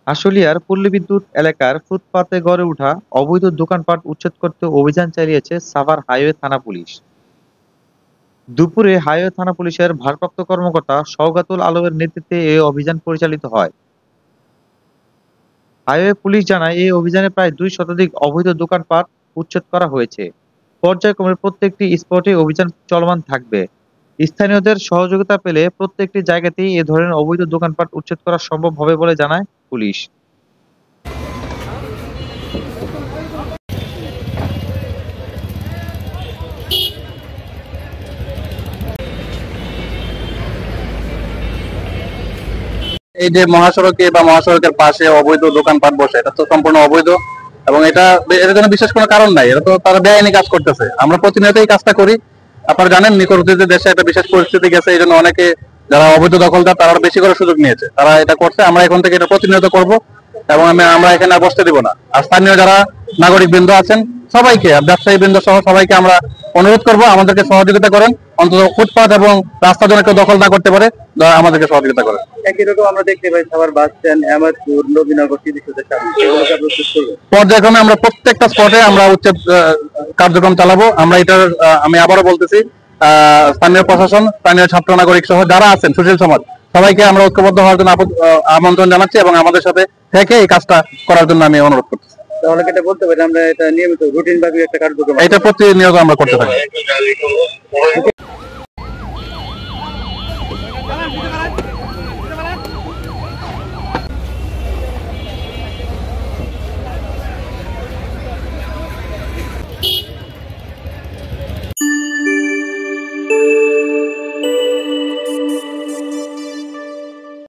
আশুলিয়ার পল্লী বিদ্যুৎ এলাকার ফুটপাতে গড়ে ওঠা অবৈধ দোকানপাট উচ্ছেদ করতে অভিযান চালিয়েছে সাভার হাইওয়ে থানা পুলিশ। দুপুরে হাইওয়ে থানা পুলিশের ভারপ্রাপ্ত কর্মকর্তা শওকতুল আলমের নেতৃত্বে এই অভিযান পরিচালিত হয়। হাইওয়ে পুলিশ জানায়, এই অভিযানে প্রায় 2 শতাধিক অবৈধ দোকানপাট উচ্ছেদ করা হয়েছে। পর্যায়ক্রমে প্রত্যেকটি স্পটে অভিযান চলমান থাকবে। স্থানীয়দের সহযোগিতা পেলে প্রত্যেকটি জায়গাতেই এ ধরনের অবৈধ দোকানপাট উচ্ছেদ করা সম্ভব হবে বলে জানায় পুলিশ। এই যে মহাসড়কে বা মহাসড়কের পাশে অবৈধ দোকানপাট বসে, এটা তো সম্পূর্ণ অবৈধ এবং এটার জন্য বিশেষ কোনো কারণ নাই। এটা তো তারা বেআইনি কাজ করতেছে। আমরা প্রতিনিয়ত এই কাজটা করি। আপনারা জানেন নিকট অতীতে দেশে একটা বিশেষ পরিস্থিতি গেছে, এই জন্য অনেকে যারা অবৈধ দখলদার তারা বেশি করে সুযোগ নিয়েছে, তারা এটা করছে। আমরা এখন থেকে এটা প্রতিনিয়ত করব এবং আমরা এখানে আর বসতে দিব না। আর স্থানীয় যারা নাগরিক বৃন্দ আছেন সবাইকে, ব্যবসায়ী বৃন্দ সহ সবাইকে আমরা অনুরোধ করব আমাদেরকে সহযোগিতা করেন। অন্তত ফুটপাত এবং রাস্তা যেন কেউ দখল না করতে পারে, আমাদেরকে সহযোগিতা করেন। একই রকম আমরা দেখতে পাই সাভার বাস স্ট্যান্ড, আহমেদপুর, নবীনগর, পর্যায়ক্রমে আমরা প্রত্যেকটা স্পটে আমরা উচ্ছেদ কার্যক্রম চালাবো। আমরা এটার আমি আবারও বলতেছি, স্থানীয় প্রশাসন, স্থানীয় ছাত্র নাগরিক সহ যারা আছেন, সুশীল সমাজ, সবাইকে আমরা ঐক্যবদ্ধ হওয়ার জন্য আমন্ত্রণ জানাচ্ছি এবং আমাদের সাথে থেকে এই কাজটা করার জন্য আমি অনুরোধ করছি। তাহলে এটা বলতে পারি আমরা এটা নিয়মিত রুটিন ভাবে একটা কার্যক্রম এটা প্রতিনিয়ত আমরা করতে থাকি।